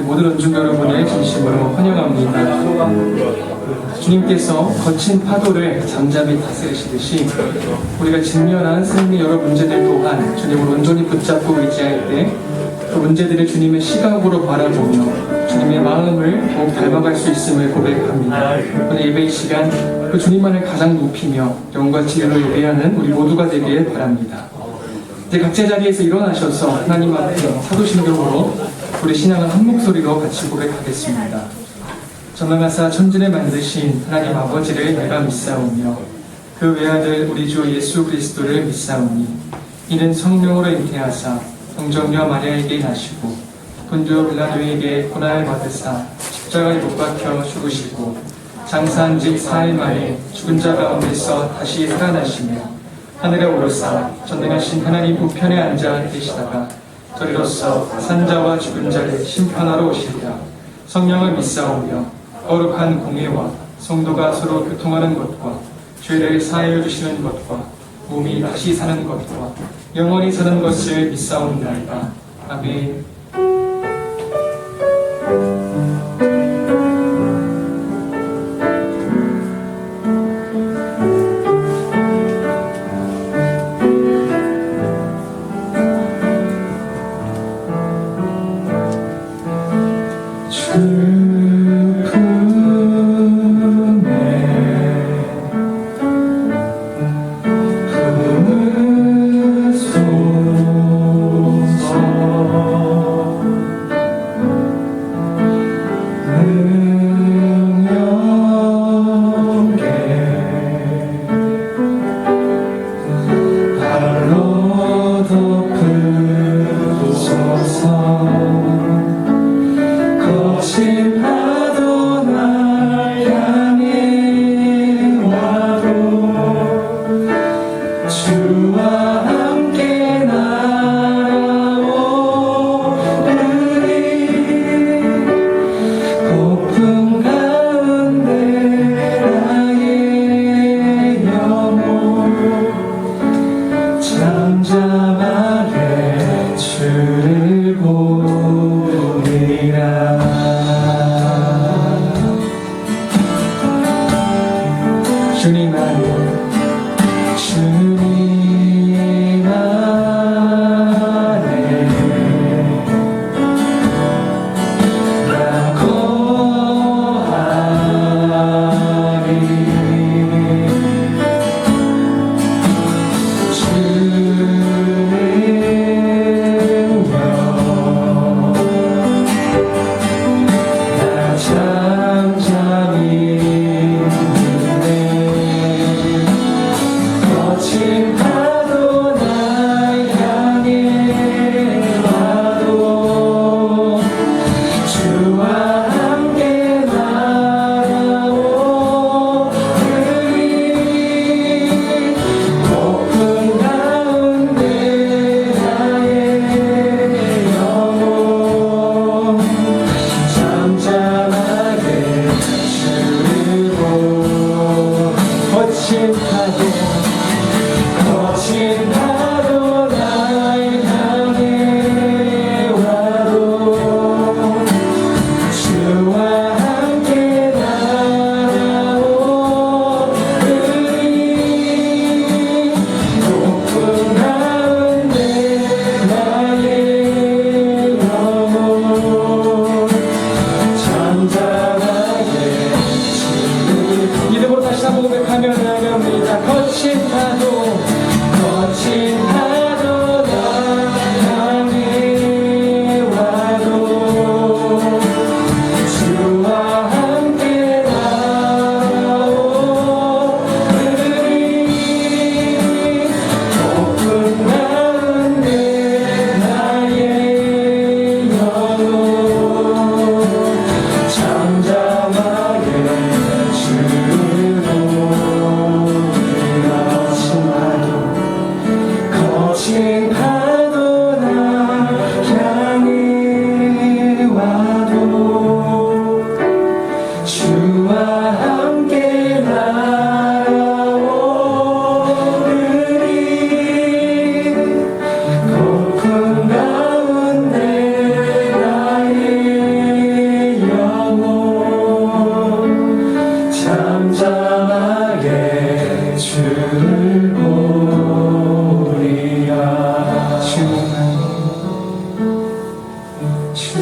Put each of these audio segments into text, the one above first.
모든 은중 여러분을 진심으로 환영합니다. 주님께서 거친 파도를 잠잠히 다스리시듯이 우리가 직면한 삶의 여러 문제들 또한 주님을 온전히 붙잡고 의지할 때 그 문제들을 주님의 시각으로 바라보며 주님의 마음을 더욱 닮아갈 수 있음을 고백합니다. 오늘 예배의 시간 그 주님만을 가장 높이며 영과 진리로 예배하는 우리 모두가 되길 바랍니다. 이제 각자 자리에서 일어나셔서 하나님 앞에 사도신경으로 우리 신앙을 한 목소리로 같이 고백하겠습니다. 전능하사 천지를 만드신 하나님 아버지를 내가 믿사오며 그 외아들 우리 주 예수 그리스도를 믿사오니 이는 성령으로 잉태하사 동정녀 마리아에게 나시고 본디오 빌라도에게 고난을 받으사 십자가에 못 박혀 죽으시고 장사한 지 4일 만에 죽은 자 가운데서 다시 살아나시며 하늘에 오르사 전능하신 하나님 우편에 앉아 계시다가 저리로서 산자와 죽은 자를 심판하러 오시리라. 성령을 믿사오며 거룩한 공예와 성도가 서로 교통하는 것과 죄를 사하여 주시는 것과 몸이 다시 사는 것과 영원히 사는 것을 믿사옵나이다. 아멘. 거친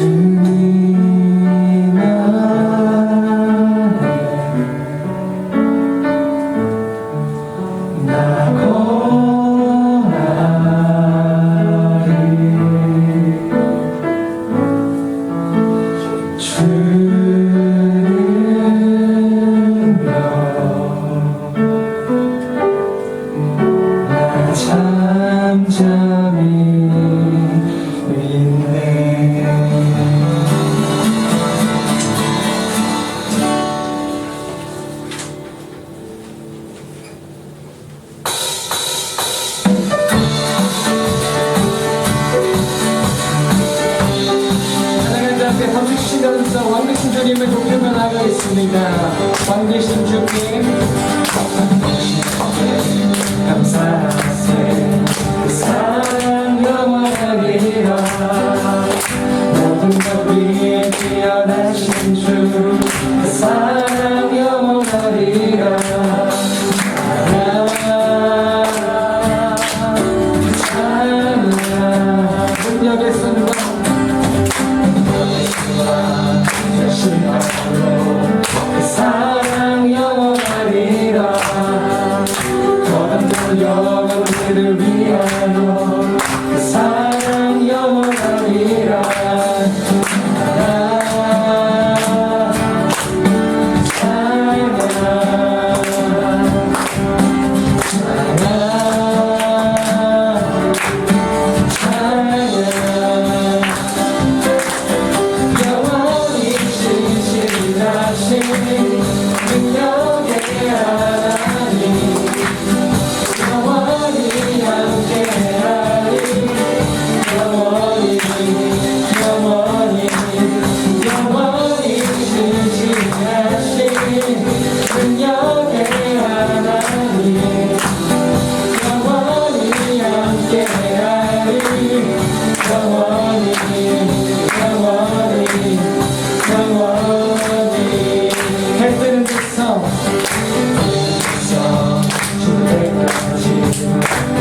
주님 안에 나 거하리 주는요 나 잠잠히 믿네. 하나님 앞에 함주신 가운데 왕되신 주님을 높이며 나가겠습니다. 왕되신 주님 감사하세. 그 사랑 영원하리라. 모든 것 위에 뛰어나신 주 그 사랑 영원하리라. 능력의 신으로 그 사랑 영원하리라. 거듭난 영혼들을 위하여 그 사랑 영원하리라.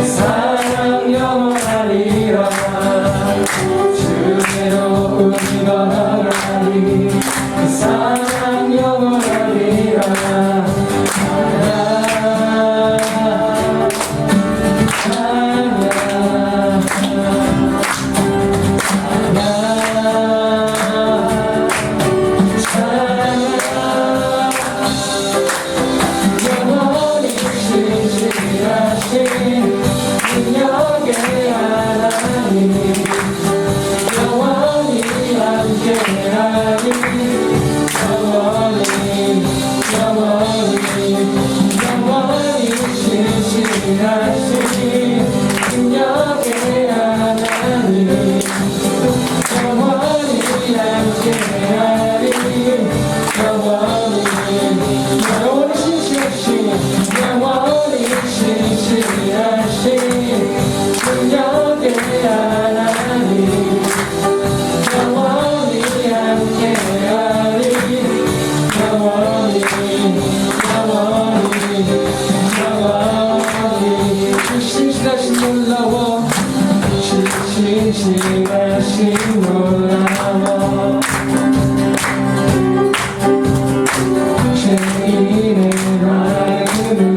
사랑 영원하리라. 주대로 우리가 나가리. 그 사랑 영원하리라. 영원히 신실하신 능력의 하나님 영원히 함께하리. 영원히 신실하신 능력의 하나님 영원히 함께하리. 영원히 신실하신 영원히 신실하신 능력의 하나님 영원히 함께하리. 영원히 신실하신 놀라워 신실하신 놀라워 죄인의 마음을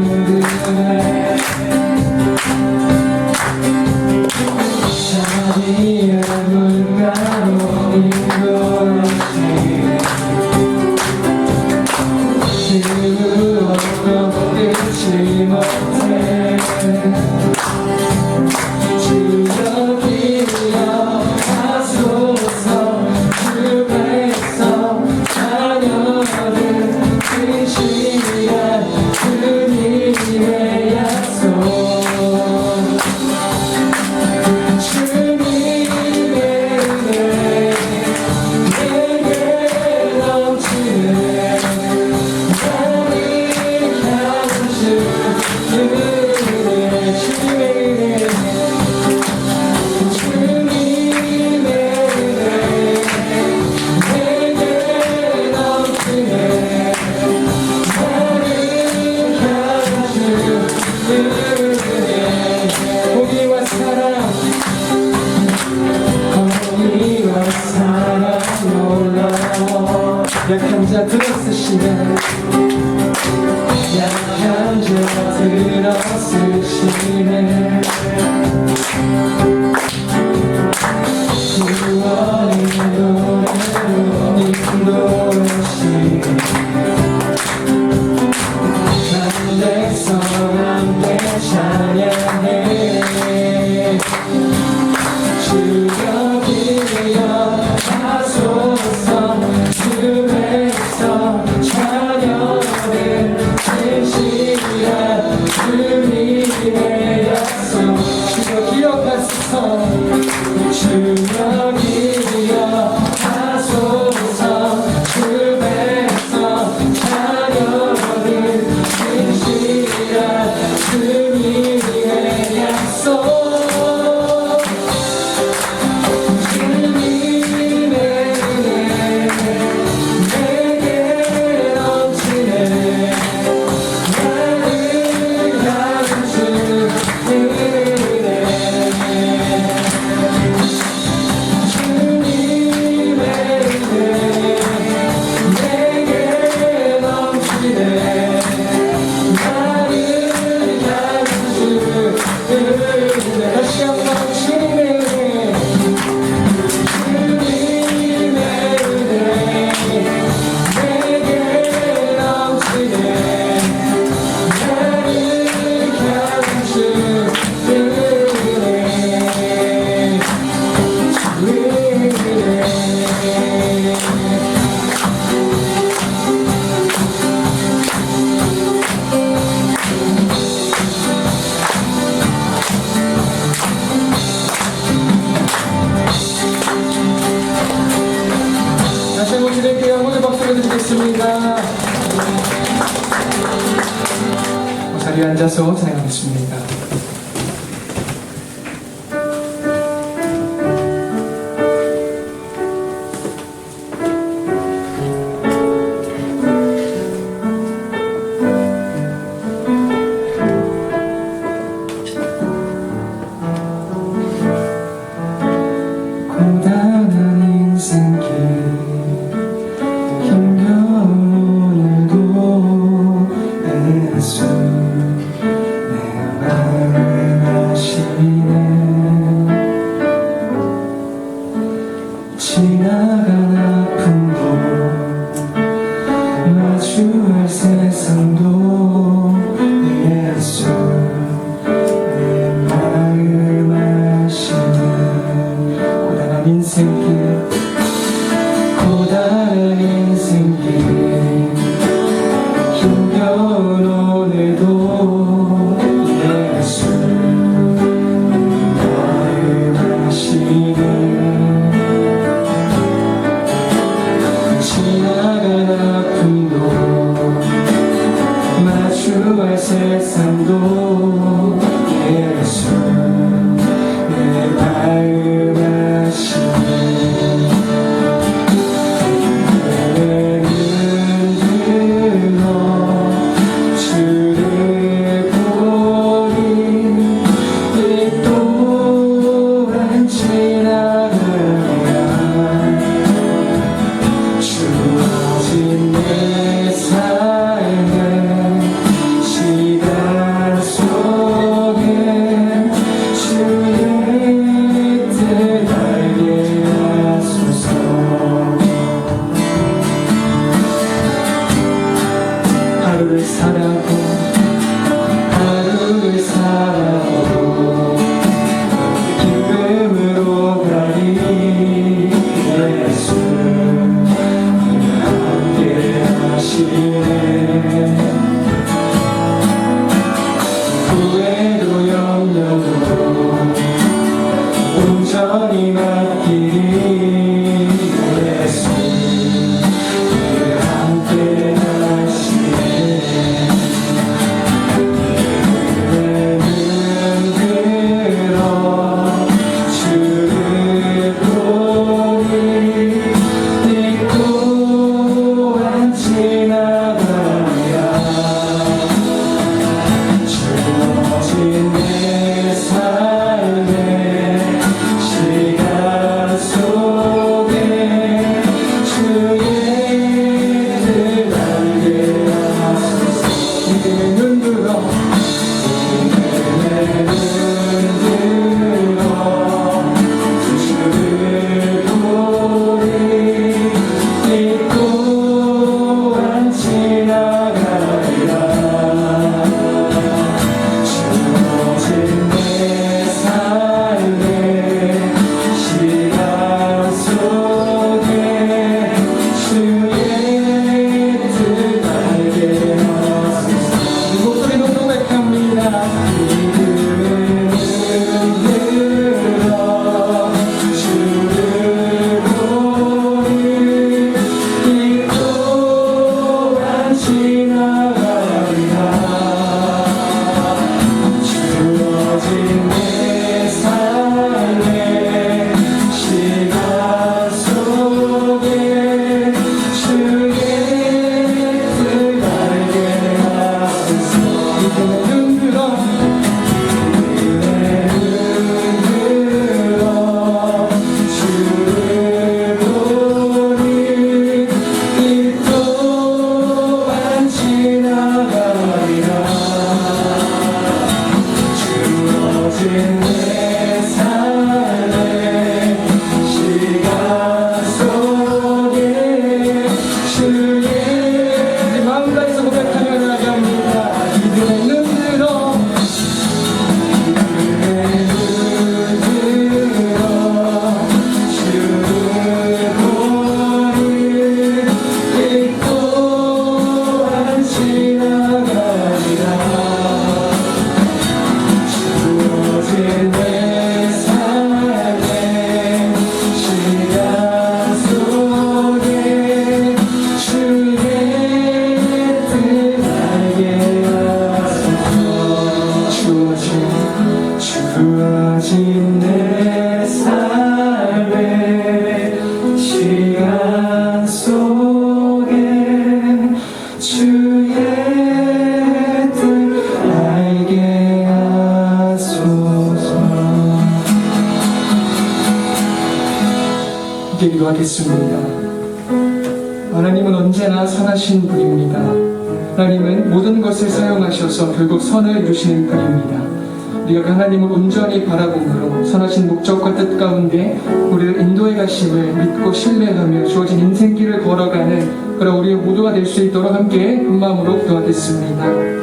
자비의 물가로 인도하시. 그 없고 끝이 못해 주여 기여 하소서. 주 백성 자녀들 진실한 주님의 약속. 주님의 은혜 내게 약한 자 들어쓰시네 약한 자 들어쓰시네 구원의 노래로 인도하시네 한 백성 함께 찬양해 주여 기여 하소서 주 백성 자녀들 진실한 주님의 약속 주여 기억하소서 주여 기여 하소서 주 백성 자녀들 진실한 주님의 약속 다시 한번 주님의 은혜 내게 넘치네 나를 향한 주의 은혜 다시 한번 드릴게요. 모두 박수를 드리겠습니다. 자리에 앉아서 찬양하겠습니다. 고단한 인생길 예수 내 마음을 아시네 지나간 아픔도 마주할 세상도 예수 내 마음 아시네 고단한 인생길 고단한 인생길 힘겨운 오늘도 예수 마음 하시네 지나간 아픔도 마주할 세상도 예수 내 마음 하시네 내 삶의 시간 속 기도하겠습니다. 하나님은 언제나 선하신 분입니다. 하나님은 모든 것을 사용하셔서 결국 선을 이루시는 분입니다. 우리가 그 하나님을 온전히 바라봄으로 선하신 목적과 뜻 가운데 우리를 인도해 가심을 믿고 신뢰하며 주어진 인생길을 걸어가는 그런 우리 모두가 될 수 있도록 함께 한 마음으로 기도하겠습니다.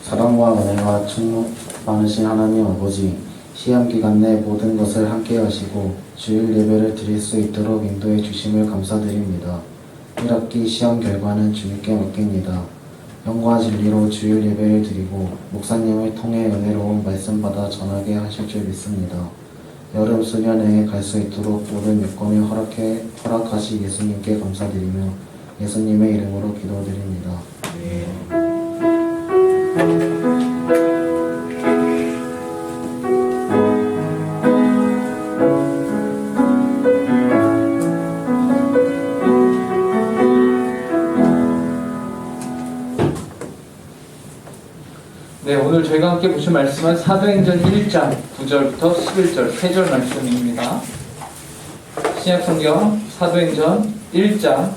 사랑과 은혜가 충만 많으신 하나님 아버지, 시험 기간 내 모든 것을 함께 하시고 주일 예배를 드릴 수 있도록 인도해 주심을 감사드립니다. 1학기 시험 결과는 주님께 맡깁니다. 영과 진리로 주일 예배를 드리고 목사님을 통해 은혜로운 말씀 받아 전하게 하실 줄 믿습니다. 여름 수련회에 갈 수 있도록 모든 여건을 허락하시 예수님께 감사드리며 예수님의 이름으로 기도드립니다. 네, 오늘 저희가 함께 보실 말씀은 사도행전 1장 9절부터 11절 3절 말씀입니다. 신약성경 사도행전 1장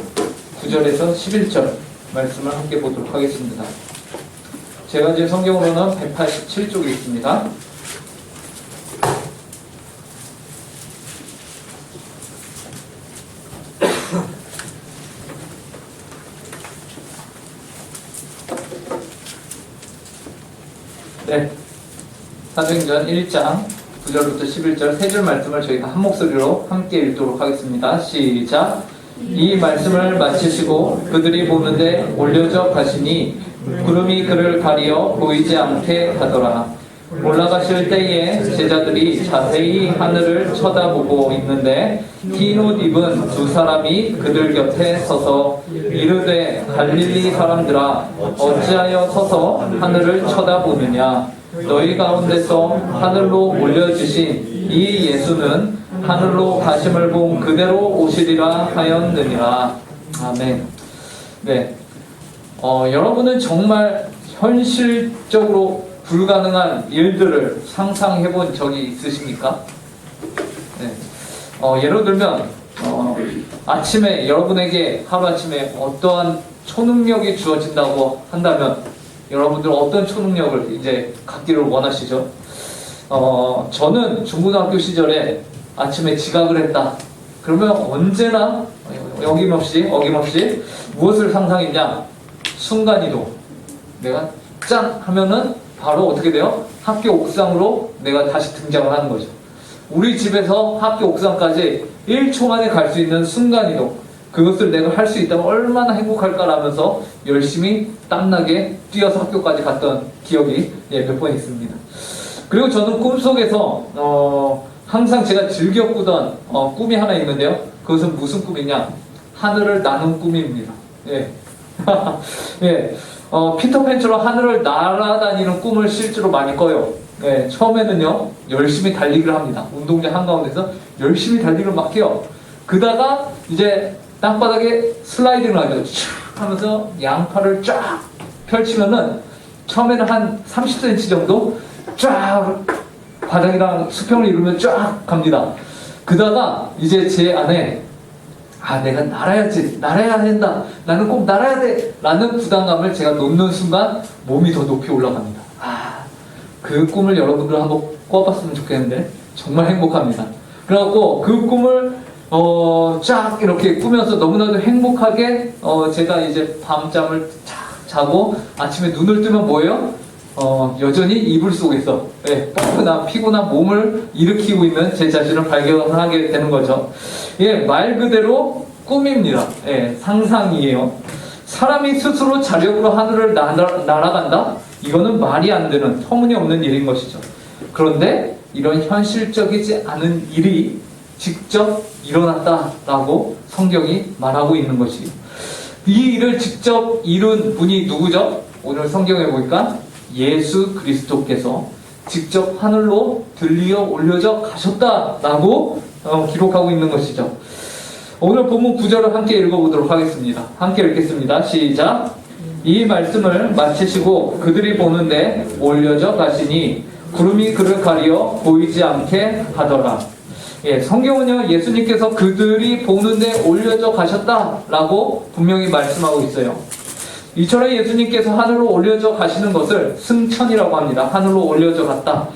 9절에서 11절 말씀을 함께 보도록 하겠습니다. 제가 지금 성경으로는 187쪽에 있습니다. 네, 사도행전 1장 9절부터 11절 3절 말씀을 저희가 한 목소리로 함께 읽도록 하겠습니다. 시작! 이 말씀을 마치시고 그들이 보는데 올려져 가시니 구름이 그를 가리어 보이지 않게 하더라. 올라가실 때에 제자들이 자세히 하늘을 쳐다보고 있는데 흰 옷 입은 두 사람이 그들 곁에 서서 이르되 갈릴리 사람들아 어찌하여 서서 하늘을 쳐다보느냐. 너희 가운데서 하늘로 올려주신 이 예수는 하늘로 가심을 본 그대로 오시리라 하였느니라. 아멘. 네, 여러분은 정말 현실적으로 불가능한 일들을 상상해 본 적이 있으십니까? 네. 예를 들면 아침에 여러분에게 하루아침에 어떠한 초능력이 주어진다고 한다면 여러분들 어떤 초능력을 이제 갖기를 원하시죠? 저는 중고등학교 시절에 아침에 지각을 했다. 그러면 언제나 어김없이 무엇을 상상했냐? 순간이동. 내가 짠 하면은 바로 어떻게 돼요? 학교 옥상으로 내가 다시 등장을 하는 거죠. 우리 집에서 학교 옥상까지 1초 만에 갈 수 있는 순간이동. 그것을 내가 할 수 있다면 얼마나 행복할까라면서 열심히 땀나게 뛰어서 학교까지 갔던 기억이 몇 번 있습니다. 그리고 저는 꿈속에서 항상 제가 즐겨 꾸던 꿈이 하나 있는데요. 그것은 무슨 꿈이냐? 하늘을 나는 꿈입니다. 예. 예. 피터팬처럼 하늘을 날아다니는 꿈을 실제로 많이 꿔요. 예. 처음에는요, 열심히 달리기를 합니다. 운동장 한가운데서 열심히 달리기를 막 해요. 그다가 이제 땅바닥에 슬라이딩을 하죠. 쭉 하면서 양팔을 쫙 펼치면은 처음에는 한 30cm 정도 쫙 바닥이랑 수평을 이루면 쫙 갑니다. 그다가 이제 제 안에 내가 날아야 된다. 나는 꼭 날아야 돼. 라는 부담감을 제가 놓는 순간 몸이 더 높이 올라갑니다. 그 꿈을 여러분들 한번 꿔봤으면 좋겠는데 정말 행복합니다. 그래갖고 그 꿈을 쫙 이렇게 꾸면서 너무나도 행복하게 제가 이제 밤잠을 쫙 자고 아침에 눈을 뜨면 뭐예요? 여전히 이불 속에서 뻐근한 피곤한 몸을 일으키고 있는 제 자신을 발견하게 되는 거죠. 말 그대로 꿈입니다. 상상이에요. 사람이 스스로 자력으로 하늘을 날아간다? 이거는 말이 안 되는 터무니없는 일인 것이죠. 그런데 이런 현실적이지 않은 일이 직접 일어났다라고 성경이 말하고 있는 것이에요. 이 일을 직접 이룬 분이 누구죠? 오늘 성경에 보니까 예수 그리스도께서 직접 하늘로 들리어 올려져 가셨다라고 기록하고 있는 것이죠. 오늘 본문 9절을 함께 읽어보도록 하겠습니다. 함께 읽겠습니다. 시작. 이 말씀을 마치시고 그들이 보는데 올려져 가시니 구름이 그를 가리어 보이지 않게 하더라. 성경은요, 예수님께서 그들이 보는데 올려져 가셨다라고 분명히 말씀하고 있어요. 이처럼 예수님께서 하늘로 올려져 가시는 것을 승천이라고 합니다. 하늘로 올려져 갔다.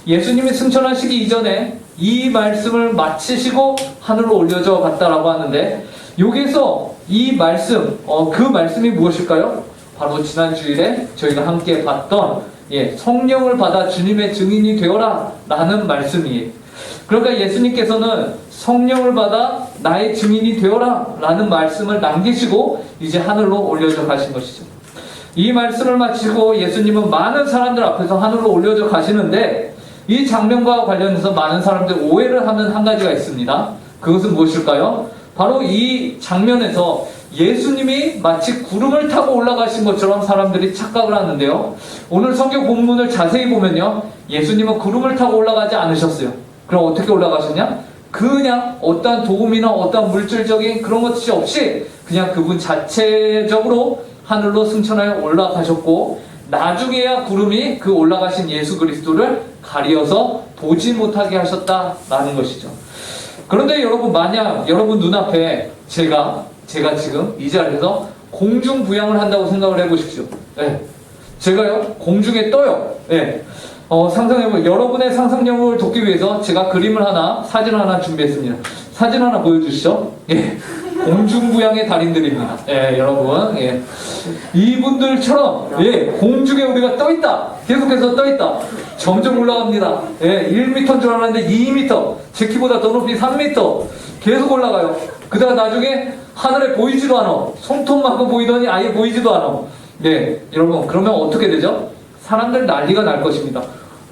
예수님이 승천하시기 이전에 이 말씀을 마치시고 하늘로 올려져 갔다라고 하는데, 여기서 이 말씀, 그 말씀이 무엇일까요? 바로 지난 주일에 저희가 함께 봤던 성령을 받아 주님의 증인이 되어라 라는 말씀이에요. 그러니까 예수님께서는 성령을 받아 나의 증인이 되어라 라는 말씀을 남기시고 이제 하늘로 올려져 가신 것이죠. 이 말씀을 마치고 예수님은 많은 사람들 앞에서 하늘로 올려져 가시는데, 이 장면과 관련해서 많은 사람들이 오해를 하는 한 가지가 있습니다. 그것은 무엇일까요? 바로 이 장면에서 예수님이 마치 구름을 타고 올라가신 것처럼 사람들이 착각을 하는데요. 오늘 성경 본문을 자세히 보면요, 예수님은 구름을 타고 올라가지 않으셨어요. 그럼 어떻게 올라가셨냐? 그냥 어떠한 도움이나 어떠한 물질적인 그런 것이 없이 그냥 그분 자체적으로 하늘로 승천하여 올라가셨고, 나중에야 구름이 그 올라가신 예수 그리스도를 가리어서 보지 못하게 하셨다라는 것이죠. 그런데 여러분, 만약 여러분 눈앞에 제가 지금 이 자리에서 공중부양을 한다고 생각을 해보십시오. 제가요 공중에 떠요. 상상해보면, 여러분의 상상력을 돕기 위해서 제가 그림을 하나, 사진 하나 준비했습니다. 사진 하나 보여주시죠. 공중부양의 달인들입니다. 여러분, 이분들처럼 공중에 우리가 떠있다, 계속해서 떠있다, 점점 올라갑니다. 1m인 줄 알았는데 2m, 제 키보다 더 높이 3m 계속 올라가요. 그다가 나중에 하늘에 보이지도 않아. 손톱만큼 보이더니 아예 보이지도 않아. 여러분, 그러면 어떻게 되죠? 사람들 난리가 날 것입니다.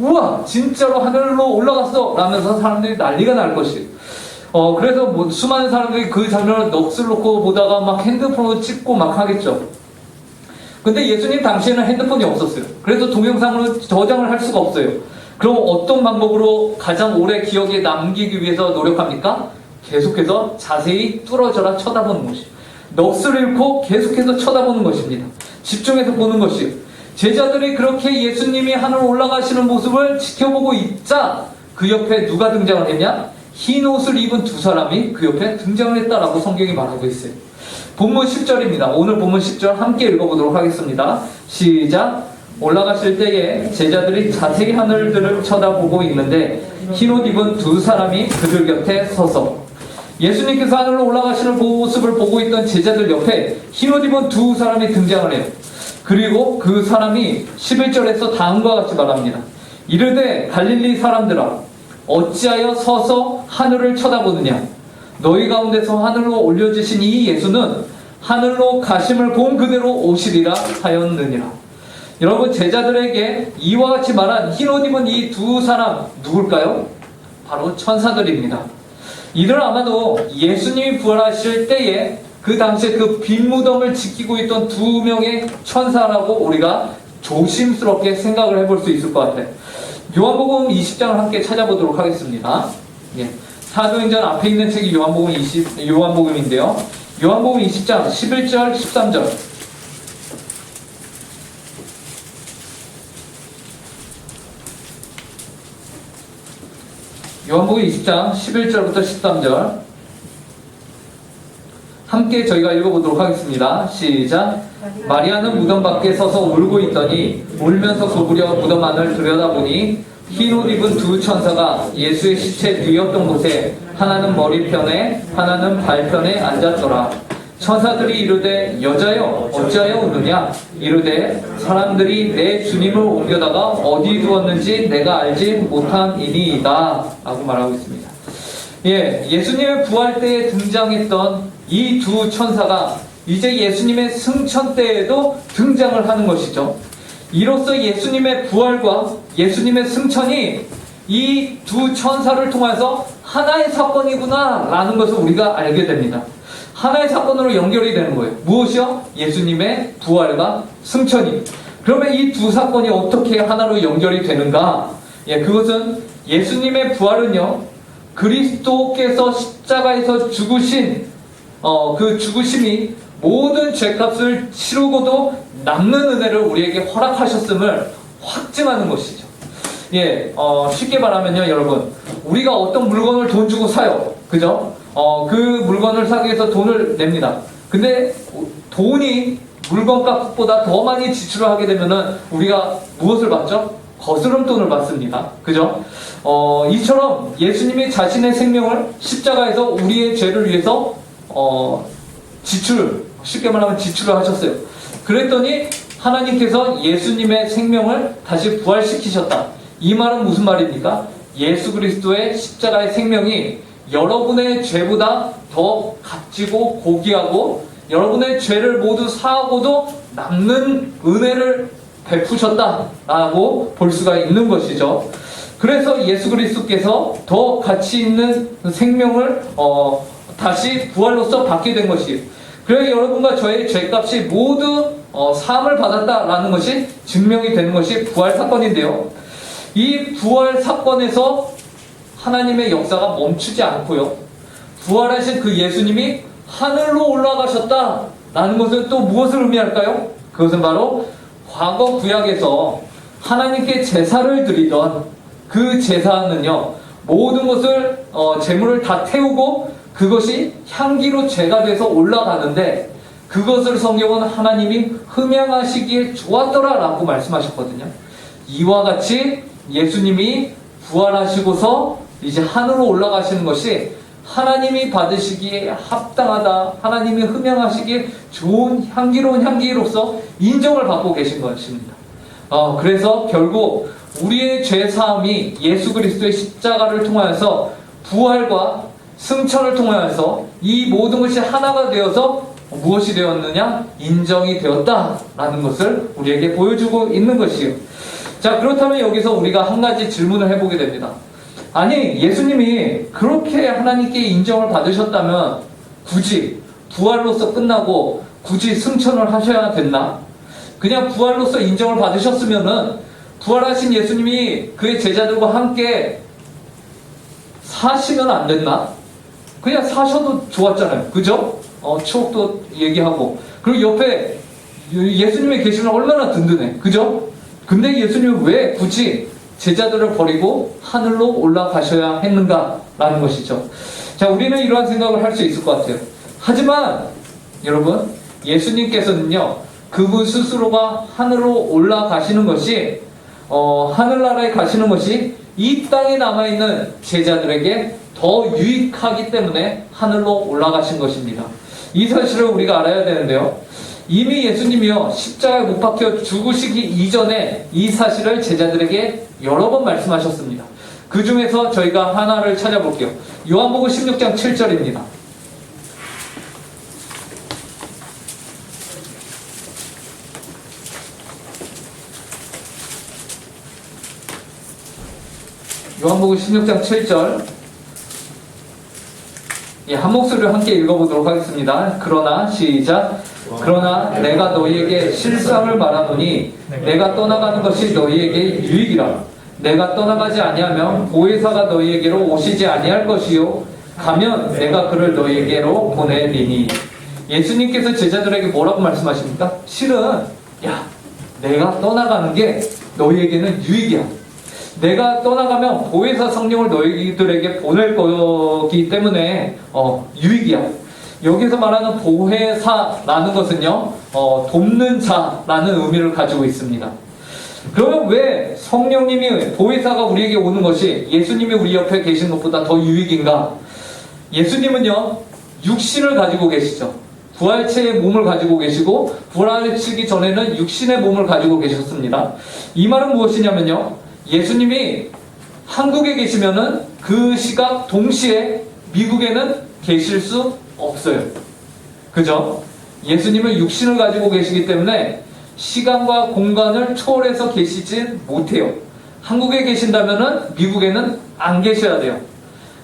우와, 진짜로 하늘로 올라갔어 라면서 사람들이 난리가 날 것이에요. 그래서 수많은 사람들이 그 장면을 넋을 놓고 보다가 막 핸드폰으로 찍고 막 하겠죠. 근데 예수님 당시에는 핸드폰이 없었어요. 그래서 동영상으로 저장을 할 수가 없어요. 그럼 어떤 방법으로 가장 오래 기억에 남기기 위해서 노력합니까? 계속해서 자세히 뚫어져라 쳐다보는 것이에요. 넋을 잃고 계속해서 쳐다보는 것입니다. 집중해서 보는 것이에요. 제자들이 그렇게 예수님이 하늘로 올라가시는 모습을 지켜보고 있자 그 옆에 누가 등장을 했냐? 흰 옷을 입은 두 사람이 그 옆에 등장을 했다라고 성경이 말하고 있어요. 본문 10절입니다. 오늘 본문 10절 함께 읽어보도록 하겠습니다. 시작. 올라가실 때에 제자들이 자세히 하늘들을 쳐다보고 있는데 흰 옷 입은 두 사람이 그들 곁에 서서, 예수님께서 하늘로 올라가시는 모습을 보고 있던 제자들 옆에 흰 옷 입은 두 사람이 등장을 해요. 그리고 그 사람이 11절에서 다음과 같이 말합니다. 이르되 갈릴리 사람들아, 어찌하여 서서 하늘을 쳐다보느냐? 너희 가운데서 하늘로 올려지신 이 예수는 하늘로 가심을 본 그대로 오시리라 하였느니라. 여러분, 제자들에게 이와 같이 말한 흰 옷 입은 이 두 사람 누굴까요? 바로 천사들입니다. 이들은 아마도 예수님이 부활하실 때에 그 당시에 그 빈 무덤을 지키고 있던 두 명의 천사라고 우리가 조심스럽게 생각을 해볼 수 있을 것 같아요. 요한복음 20장을 함께 찾아보도록 하겠습니다. 사도행전 앞에 있는 책이 요한복음인데요. 요한복음 20장 11절 13절. 요한복음 20장 11절부터 13절 함께 저희가 읽어보도록 하겠습니다. 시작. 마리아는 무덤 밖에 서서 울고 있더니 울면서 구부려 무덤 안을 들여다보니 흰 옷 입은 두 천사가 예수의 시체 뒤였던 곳에 하나는 머리편에 하나는 발편에 앉았더라. 천사들이 이르되 여자여 어찌하여 우느냐 이르되 사람들이 내 주님을 옮겨다가 어디 두었는지 내가 알지 못함이니이다 라고 말하고 있습니다. 예수님의 부활 때에 등장했던 이 두 천사가 이제 예수님의 승천 때에도 등장을 하는 것이죠. 이로써 예수님의 부활과 예수님의 승천이 이 두 천사를 통해서 하나의 사건이구나 라는 것을 우리가 알게 됩니다. 하나의 사건으로 연결이 되는 거예요. 무엇이요? 예수님의 부활과 승천이. 그러면 이 두 사건이 어떻게 하나로 연결이 되는가? 그것은 예수님의 부활은요, 그리스도께서 십자가에서 죽으신 그 죽으심이 모든 죄값을 치르고도 남는 은혜를 우리에게 허락하셨음을 확증하는 것이죠. 쉽게 말하면요, 여러분, 우리가 어떤 물건을 돈 주고 사요. 그죠? 그 물건을 사기 위해서 돈을 냅니다. 근데 돈이 물건값보다 더 많이 지출을 하게 되면은 우리가 무엇을 받죠? 거스름돈을 받습니다. 그죠? 이처럼 예수님이 자신의 생명을 십자가에서 우리의 죄를 위해서 쉽게 말하면 지출을 하셨어요. 그랬더니 하나님께서 예수님의 생명을 다시 부활시키셨다. 이 말은 무슨 말입니까? 예수 그리스도의 십자가의 생명이 여러분의 죄보다 더 값지고 고귀하고 여러분의 죄를 모두 사하고도 남는 은혜를 베푸셨다라고 볼 수가 있는 것이죠. 그래서 예수 그리스도께서 더 가치 있는 생명을 다시 부활로서 받게 된 것이에요. 그래서 여러분과 저의 죄값이 모두 사함을 받았다라는 것이 증명이 되는 것이 부활 사건인데요. 이 부활 사건에서 하나님의 역사가 멈추지 않고요, 부활하신 그 예수님이 하늘로 올라가셨다라는 것은 또 무엇을 의미할까요? 그것은 바로 과거 구약에서 하나님께 제사를 드리던 그 제사는요, 모든 것을 제물을 다 태우고 그것이 향기로 제가 돼서 올라가는데, 그것을 성경은 하나님이 흠양하시기에 좋았더라 라고 말씀하셨거든요. 이와 같이 예수님이 부활하시고서 이제 하늘로 올라가시는 것이 하나님이 받으시기에 합당하다, 하나님이 흠양하시기에 좋은 향기로운 향기로서 인정을 받고 계신 것입니다. 그래서 결국 우리의 죄사함이 예수 그리스도의 십자가를 통하여서 부활과 승천을 통하여서 이 모든 것이 하나가 되어서 무엇이 되었느냐? 인정이 되었다라는 것을 우리에게 보여주고 있는 것이에요. 자, 그렇다면 여기서 우리가 한 가지 질문을 해보게 됩니다. 아니, 예수님이 그렇게 하나님께 인정을 받으셨다면 굳이 부활로서 끝나고 굳이 승천을 하셔야 됐나? 그냥 부활로서 인정을 받으셨으면은 부활하신 예수님이 그의 제자들과 함께 사시면 안 됐나? 그냥 사셔도 좋았잖아요. 그죠? 추억도 얘기하고. 그리고 옆에 예수님이 계시면 얼마나 든든해. 그죠? 근데 예수님은 왜 굳이 제자들을 버리고 하늘로 올라가셔야 했는가라는 것이죠. 자, 우리는 이러한 생각을 할 수 있을 것 같아요. 하지만 여러분, 예수님께서는요, 그분 스스로가 하늘로 올라가시는 것이 하늘나라에 가시는 것이 이 땅에 남아있는 제자들에게 더 유익하기 때문에 하늘로 올라가신 것입니다. 이 사실을 우리가 알아야 되는데요, 이미 예수님이요, 십자가에 못 박혀 죽으시기 이전에 이 사실을 제자들에게 여러 번 말씀하셨습니다. 그 중에서 저희가 하나를 찾아볼게요. 요한복음 16장 7절입니다. 요한복음 16장 7절, 한 목소리로 함께 읽어보도록 하겠습니다. 그러나 시작. 그러나 내가 너희에게 실상을 말하노니 내가 떠나가는 것이 너희에게 유익이라. 내가 떠나가지 아니하면 보혜사가 너희에게로 오시지 아니할 것이요 가면 내가 그를 너희에게로 보내리니. 예수님께서 제자들에게 뭐라고 말씀하십니까? 실은 내가 떠나가는 게 너희에게는 유익이야. 내가 떠나가면 보혜사 성령을 너희들에게 보낼 거기 때문에 유익이야. 여기서 말하는 보혜사라는 것은요, 돕는 자라는 의미를 가지고 있습니다. 그러면 왜 성령님이, 보혜사가 우리에게 오는 것이 예수님이 우리 옆에 계신 것보다 더 유익인가? 예수님은요, 육신을 가지고 계시죠. 부활체의 몸을 가지고 계시고 부활하시기 전에는 육신의 몸을 가지고 계셨습니다. 이 말은 무엇이냐면요, 예수님이 한국에 계시면은 그 시각 동시에 미국에는 계실 수 없어요. 그죠? 예수님은 육신을 가지고 계시기 때문에 시간과 공간을 초월해서 계시진 못해요. 한국에 계신다면은 미국에는 안 계셔야 돼요.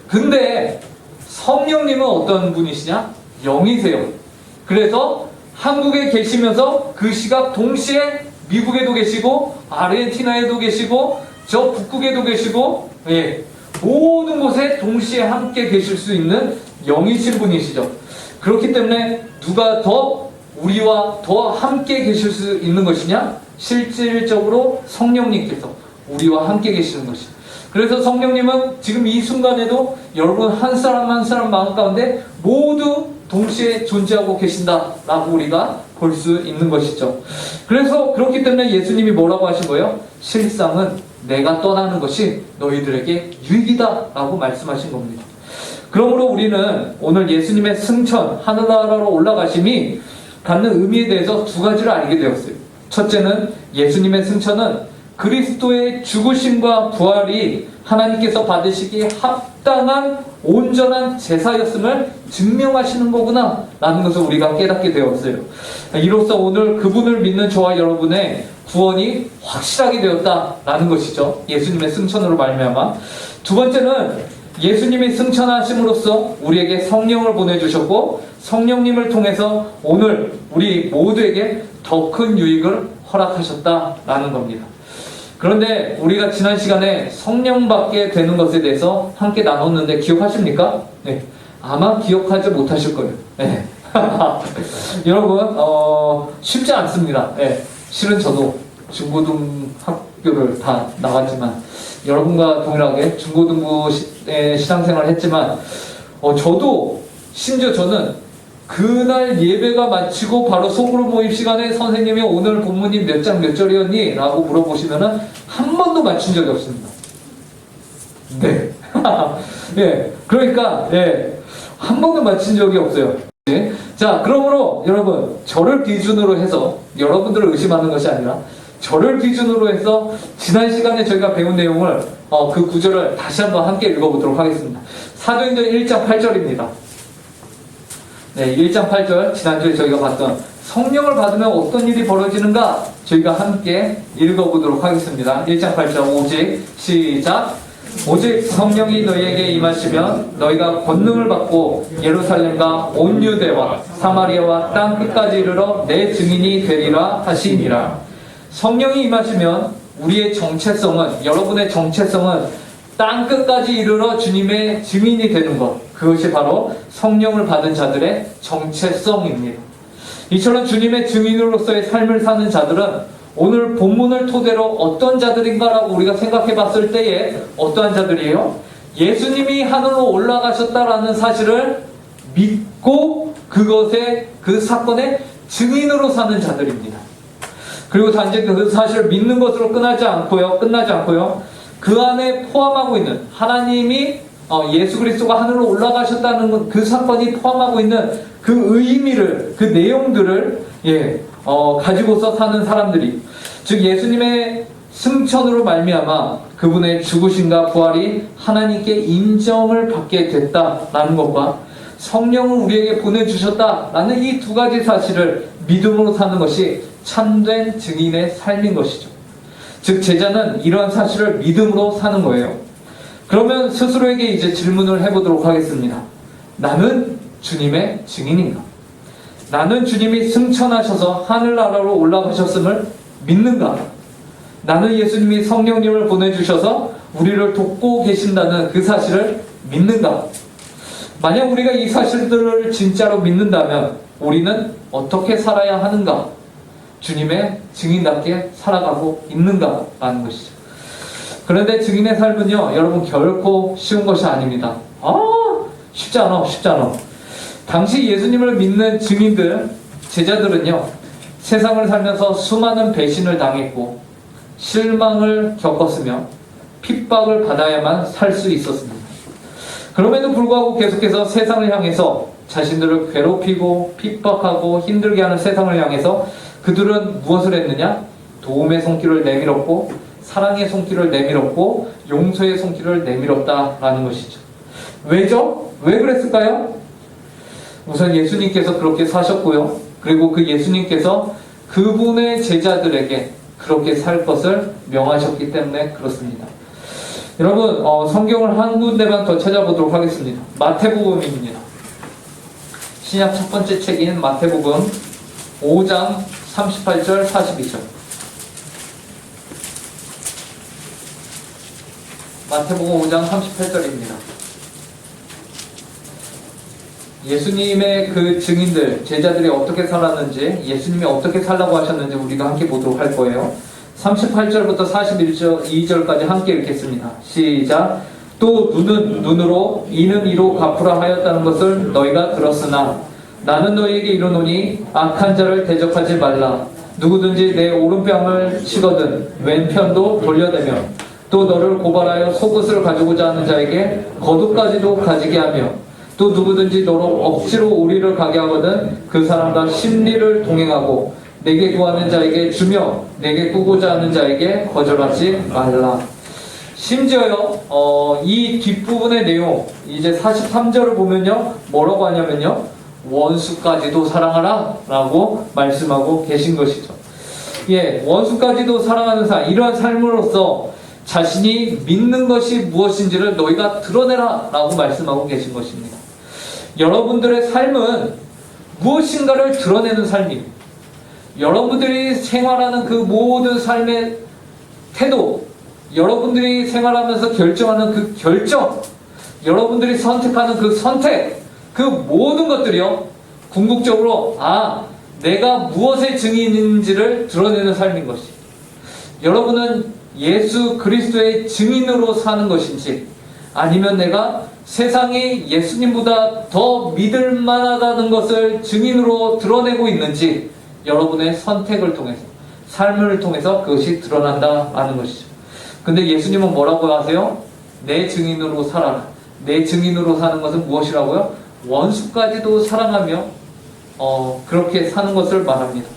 근데 성령님은 어떤 분이시냐? 영이세요. 그래서 한국에 계시면서 그 시각 동시에 미국에도 계시고 아르헨티나에도 계시고 저 북극에도 계시고, 예, 모든 곳에 동시에 함께 계실 수 있는 영이신 분이시죠. 그렇기 때문에 누가 더 우리와 더 함께 계실 수 있는 것이냐? 실질적으로 성령님께서 우리와 함께 계시는 것이죠. 그래서 성령님은 지금 이 순간에도 여러분 한 사람 한 사람 마음 가운데 모두 동시에 존재하고 계신다라고 우리가 볼 수 있는 것이죠. 그래서 그렇기 때문에 예수님이 뭐라고 하신 거예요? 실상은 내가 떠나는 것이 너희들에게 유익이다 라고 말씀하신 겁니다. 그러므로 우리는 오늘 예수님의 승천, 하늘나라로 올라가심이 갖는 의미에 대해서 두 가지를 알게 되었어요. 첫째는 예수님의 승천은 그리스도의 죽으심과 부활이 하나님께서 받으시기에 합당한 온전한 제사였음을 증명하시는 거구나 라는 것을 우리가 깨닫게 되었어요. 이로써 오늘 그분을 믿는 저와 여러분의 구원이 확실하게 되었다라는 것이죠. 예수님의 승천으로 말미암아. 두 번째는 예수님이 승천하심으로써 우리에게 성령을 보내주셨고 성령님을 통해서 오늘 우리 모두에게 더 큰 유익을 허락하셨다라는 겁니다. 그런데 우리가 지난 시간에 성령 받게 되는 것에 대해서 함께 나눴는데 기억하십니까? 네. 아마 기억하지 못하실 거예요. 네. 여러분, 쉽지 않습니다. 네. 실은 저도 중고등학교를 다 나왔지만, 여러분과 동일하게 중고등부에 신앙생활을 했지만, 저도, 심지어 저는 그날 예배가 마치고 바로 소그룹 모임 시간에 선생님이 오늘 본문이 몇 장 몇 절이었니? 라고 물어보시면은 한 번도 맞춘 적이 없습니다. 네. 예. 그러니까, 예. 한 번도 맞춘 적이 없어요. 네. 자, 그러므로 여러분, 저를 기준으로 해서 여러분들을 의심하는 것이 아니라 저를 기준으로 해서 지난 시간에 저희가 배운 내용을 그 구절을 다시 한번 함께 읽어보도록 하겠습니다. 사도행전 1장 8절입니다. 네, 1장 8절 지난주에 저희가 봤던 성령을 받으면 어떤 일이 벌어지는가 저희가 함께 읽어보도록 하겠습니다. 1장 8절 오직 시작 오직 성령이 너희에게 임하시면 너희가 권능을 받고 예루살렘과 온 유대와 사마리아와 땅 끝까지 이르러 내 증인이 되리라 하시니라. 성령이 임하시면 우리의 정체성은 여러분의 정체성은 땅 끝까지 이르러 주님의 증인이 되는 것, 그것이 바로 성령을 받은 자들의 정체성입니다. 이처럼 주님의 증인으로서의 삶을 사는 자들은 오늘 본문을 토대로 어떤 자들인가라고 우리가 생각해 봤을 때에 어떠한 자들이에요? 예수님이 하늘로 올라가셨다라는 사실을 믿고 그것의 그 사건의 증인으로 사는 자들입니다. 그리고 단지 그 사실을 믿는 것으로 끝나지 않고요. 그 안에 포함하고 있는 하나님이 예수 그리스도가 하늘로 올라가셨다는 그 사건이 포함하고 있는 그 의미를, 그 내용들을 가지고서 사는 사람들이, 즉 예수님의 승천으로 말미암아 그분의 죽으심과 부활이 하나님께 인정을 받게 됐다라는 것과 성령을 우리에게 보내주셨다라는 이 두 가지 사실을 믿음으로 사는 것이 참된 증인의 삶인 것이죠. 즉 제자는 이러한 사실을 믿음으로 사는 거예요. 그러면 스스로에게 이제 질문을 해보도록 하겠습니다. 나는 주님의 증인인가? 나는 주님이 승천하셔서 하늘나라로 올라가셨음을 믿는가? 나는 예수님이 성령님을 보내주셔서 우리를 돕고 계신다는 그 사실을 믿는가? 만약 우리가 이 사실들을 진짜로 믿는다면 우리는 어떻게 살아야 하는가? 주님의 증인답게 살아가고 있는가라는 것이죠. 그런데 증인의 삶은요, 여러분 결코 쉬운 것이 아닙니다. 쉽지 않아. 당시 예수님을 믿는 증인들, 제자들은요, 세상을 살면서 수많은 배신을 당했고 실망을 겪었으며 핍박을 받아야만 살 수 있었습니다. 그럼에도 불구하고 계속해서 세상을 향해서 자신들을 괴롭히고 핍박하고 힘들게 하는 세상을 향해서 그들은 무엇을 했느냐? 도움의 손길을 내밀었고 사랑의 손길을 내밀었고 용서의 손길을 내밀었다라는 것이죠. 왜죠? 왜 그랬을까요? 우선 예수님께서 그렇게 사셨고요. 그리고 그 예수님께서 그분의 제자들에게 그렇게 살 것을 명하셨기 때문에 그렇습니다. 여러분, 성경을 한 군데만 더 찾아보도록 하겠습니다. 마태복음입니다. 신약 첫 번째 책인 마태복음 5장 38절 42절. 마태복음 5장 38절입니다. 예수님의 그 증인들, 제자들이 어떻게 살았는지, 예수님이 어떻게 살라고 하셨는지 우리가 함께 보도록 할 거예요. 38절부터 42절까지 함께 읽겠습니다. 시작. 또 눈은 눈으로 이는 이로 갚으라 하였다는 것을 너희가 들었으나 나는 너희에게 이르노니 악한 자를 대적하지 말라. 누구든지 내 오른뺨을 치거든 왼편도 돌려대며 또 너를 고발하여 속옷을 가지고자 하는 자에게 겉옷까지도 가지게 하며 또 누구든지 너로 억지로 우리를 가게 하거든 그 사람과 심리를 동행하고 내게 구하는 자에게 주며 내게 꾸고자 하는 자에게 거절하지 말라. 심지어요, 이 뒷부분의 내용, 이제 43절을 보면요, 뭐라고 하냐면요, 원수까지도 사랑하라 라고 말씀하고 계신 것이죠. 예, 원수까지도 사랑하는 삶, 이러한 삶으로서 자신이 믿는 것이 무엇인지를 너희가 드러내라 라고 말씀하고 계신 것입니다. 여러분들의 삶은 무엇인가를 드러내는 삶입니다. 여러분들이 생활하는 그 모든 삶의 태도, 여러분들이 생활하면서 결정하는 그 결정, 여러분들이 선택하는 그 선택, 그 모든 것들이요, 궁극적으로 내가 무엇의 증인인지를 드러내는 삶인 것이. 여러분은 예수 그리스도의 증인으로 사는 것인지, 아니면 내가 세상이 예수님보다 더 믿을 만하다는 것을 증인으로 드러내고 있는지, 여러분의 선택을 통해서, 삶을 통해서 그것이 드러난다라는 것이죠. 근데 예수님은 뭐라고 하세요? 내 증인으로 살아라. 내 증인으로 사는 것은 무엇이라고요? 원수까지도 사랑하며 그렇게 사는 것을 말합니다.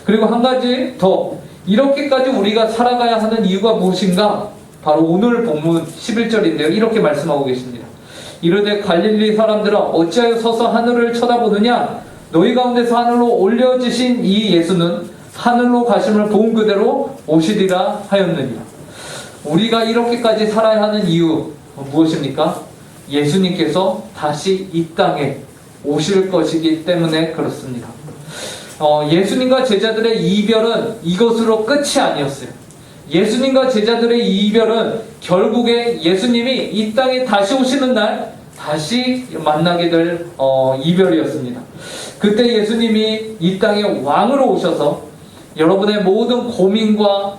그리고 한 가지 더, 이렇게까지 우리가 살아가야 하는 이유가 무엇인가? 바로 오늘 본문 11절인데요. 이렇게 말씀하고 계십니다. 이르되 갈릴리 사람들아 어찌하여 서서 하늘을 쳐다보느냐? 너희 가운데서 하늘로 올려지신 이 예수는 하늘로 가심을 본 그대로 오시리라 하였느니라. 우리가 이렇게까지 살아야 하는 이유 무엇입니까? 예수님께서 다시 이 땅에 오실 것이기 때문에 그렇습니다. 예수님과 제자들의 이별은 이것으로 끝이 아니었어요. 예수님과 제자들의 이별은 결국에 예수님이 이 땅에 다시 오시는 날 다시 만나게 될 이별이었습니다. 그때 예수님이 이 땅에 왕으로 오셔서 여러분의 모든 고민과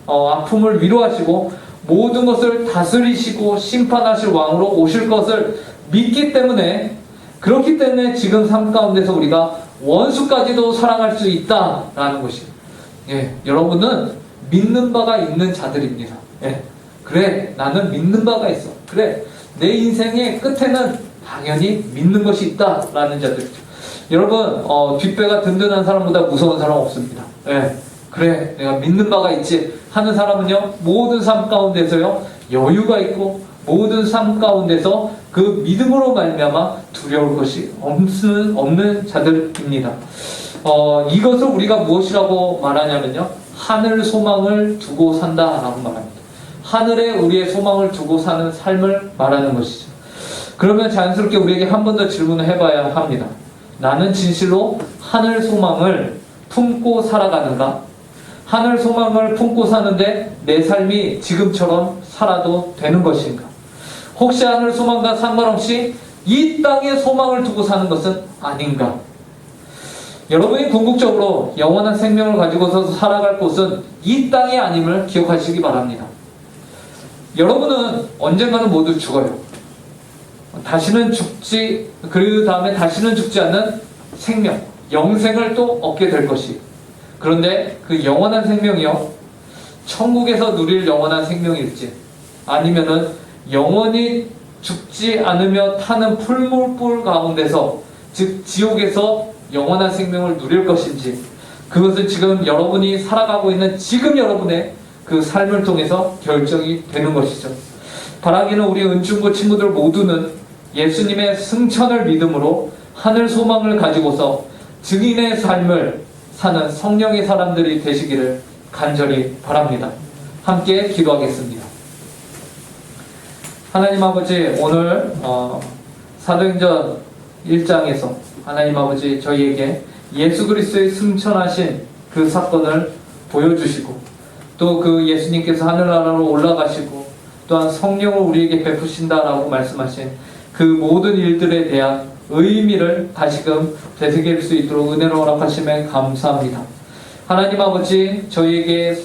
아픔을 위로하시고 모든 것을 다스리시고 심판하실 왕으로 오실 것을 믿기 때문에, 그렇기 때문에 지금 삶 가운데서 우리가 원수까지도 사랑할 수 있다라는 것이에요. 예, 여러분은 믿는 바가 있는 자들입니다. 예, 그래, 나는 믿는 바가 있어. 그래, 내 인생의 끝에는 당연히 믿는 것이 있다라는 자들이죠. 여러분, 뒷배가 든든한 사람보다 무서운 사람 없습니다. 예, 그래, 내가 믿는 바가 있지 하는 사람은요, 모든 삶 가운데서요, 여유가 있고 모든 삶 가운데서 그 믿음으로 말미암아 두려울 것이 없는 자들입니다. 이것을 우리가 무엇이라고 말하냐면요, 하늘 소망을 두고 산다라고 말합니다. 하늘에 우리의 소망을 두고 사는 삶을 말하는 것이죠. 그러면 자연스럽게 우리에게 한 번 더 질문을 해봐야 합니다. 나는 진실로 하늘 소망을 품고 살아가는가? 하늘 소망을 품고 사는데 내 삶이 지금처럼 살아도 되는 것인가? 혹시 하늘 소망과 상관없이 이 땅에 소망을 두고 사는 것은 아닌가? 여러분이 궁극적으로 영원한 생명을 가지고서 살아갈 곳은 이 땅이 아님을 기억하시기 바랍니다. 여러분은 언젠가는 모두 죽어요. 그 다음에 다시는 죽지 않는 생명, 영생을 또 얻게 될 것이. 그런데 그 영원한 생명이요, 천국에서 누릴 영원한 생명일지, 아니면은 영원히 죽지 않으며 타는 풀물불 가운데서, 즉 지옥에서 영원한 생명을 누릴 것인지, 그것은 지금 여러분이 살아가고 있는 지금 여러분의 그 삶을 통해서 결정이 되는 것이죠. 바라기는 우리 은중고 친구들 모두는 예수님의 승천을 믿음으로 하늘 소망을 가지고서 증인의 삶을 사는 성령의 사람들이 되시기를 간절히 바랍니다. 함께 기도하겠습니다. 하나님 아버지, 오늘 사도행전 1장에서 하나님 아버지 저희에게 예수 그리스도의 승천하신 그 사건을 보여주시고, 또 그 예수님께서 하늘나라로 올라가시고 또한 성령을 우리에게 베푸신다라고 말씀하신 그 모든 일들에 대한 의미를 다시금 되새길 수 있도록 은혜로 허락하심에 감사합니다. 하나님 아버지, 저희의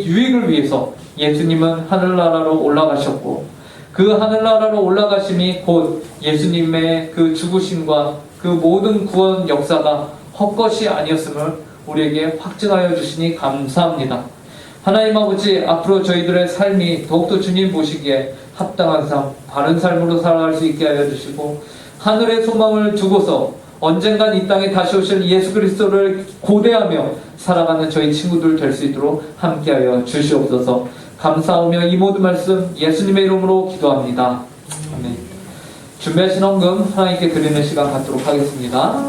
유익을 위해서 예수님은 하늘나라로 올라가셨고, 그 하늘나라로 올라가심이 곧 예수님의 그 죽으심과 그 모든 구원 역사가 헛것이 아니었음을 우리에게 확증하여 주시니 감사합니다. 하나님 아버지, 앞으로 저희들의 삶이 더욱더 주님 보시기에 합당한 삶, 바른 삶으로 살아갈 수 있게 하여 주시고, 하늘의 소망을 두고서 언젠간 이 땅에 다시 오실 예수 그리스도를 고대하며 살아가는 저희 친구들 될 수 있도록 함께하여 주시옵소서. 감사하며 이 모든 말씀 예수님의 이름으로 기도합니다. 아멘. 준비하신 헌금 하나님께 드리는 시간 갖도록 하겠습니다.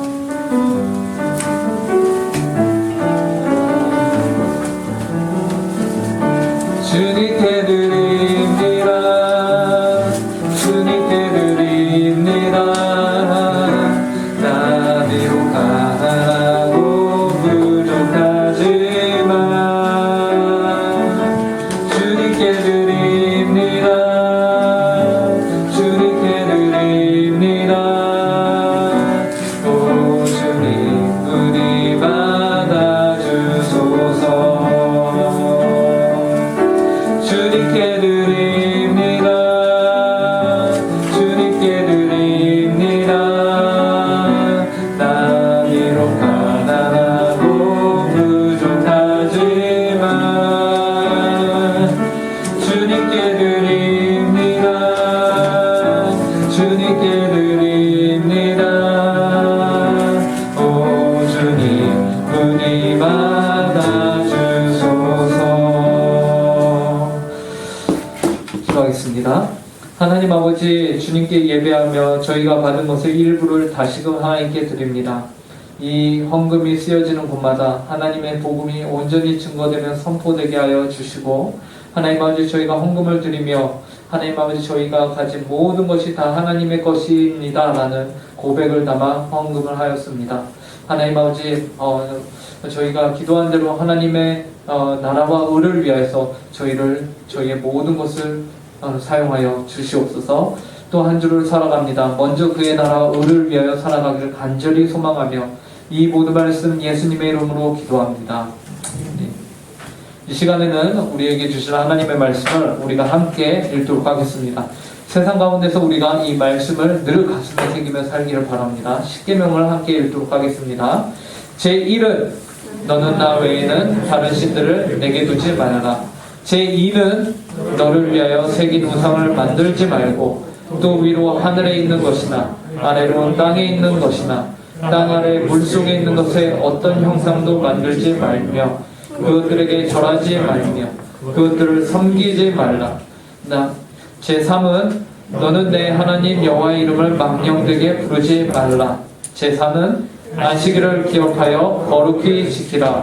주님께 드립니다. 주님께 드립니다. 나 비록하고 부족하지만 주님께 드립니다. 주님께 드립니다. 오 주님, 은혜 받아주소서. 주님께 드립니다. 주님께 드립니다. 나 비록 가난하고 부족하지만 주님께 드립니다. 주님께 드립니다. 오 주님, 은혜 받아주소서. 기도하겠습니다. 하나님 아버지, 주님께 예배하며 저희가 받은 것의 일부를 다시금 하나님께 드립니다. 이 헌금이 쓰여지는 곳마다 하나님의 복음이 온전히 증거되며 선포되게 하여 주시고, 하나님 아버지, 저희가 헌금을 드리며 하나님 아버지, 저희가 가진 모든 것이 다 하나님의 것입니다 라는 고백을 담아 헌금을 하였습니다. 하나님 아버지, 저희가 기도한 대로 하나님의 나라와 의를 위하여서 저희의 모든 것을 사용하여 주시옵소서. 또 한 주를 살아갑니다. 먼저 그의 나라와 의를 위하여 살아가기를 간절히 소망하며 이 모든 말씀 예수님의 이름으로 기도합니다. 이 시간에는 우리에게 주실 하나님의 말씀을 우리가 함께 읽도록 하겠습니다. 세상 가운데서 우리가 이 말씀을 늘 가슴에 새기며 살기를 바랍니다. 십계명을 함께 읽도록 하겠습니다. 제1은 너는 나 외에는 다른 신들을 내게 두지 말아라. 제2는 너를 위하여 새긴 우상을 만들지 말고, 또 위로 하늘에 있는 것이나 아래로 땅에 있는 것이나 땅 아래 물속에 있는 것에 어떤 형상도 만들지 말며 그것들에게 절하지 말며 그것들을 섬기지 말라. 제3은 너는 내 하나님 여호와의 이름을 망령되게 부르지 말라. 제4는 안식일을 기억하여 거룩히 지키라.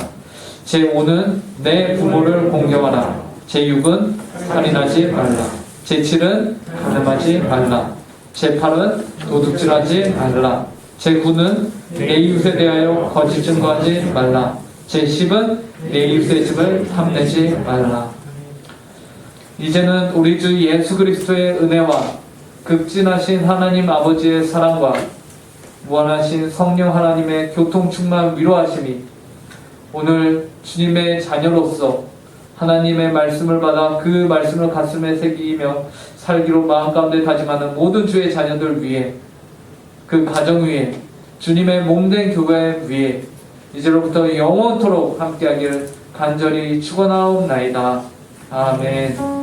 제5는 내 부모를 공경하라. 제6은 살인하지 말라. 제7은 간음하지 말라. 제8은 도둑질하지 말라. 제9는 내 이웃에 대하여 거짓 증거하지 말라. 제10은 내 이웃의 집을 탐내지 말라. 이제는 우리 주 예수 그리스도의 은혜와 극진하신 하나님 아버지의 사랑과 무한하신 성령 하나님의 교통충만 위로하심이 오늘 주님의 자녀로서 하나님의 말씀을 받아 그 말씀을 가슴에 새기며 살기로 마음 가운데 다짐하는 모든 주의 자녀들 위에, 그 가정 위에, 주님의 몸된 교회 위에 이제로부터 영원토록 함께하기를 간절히 축원하옵나이다. 아멘.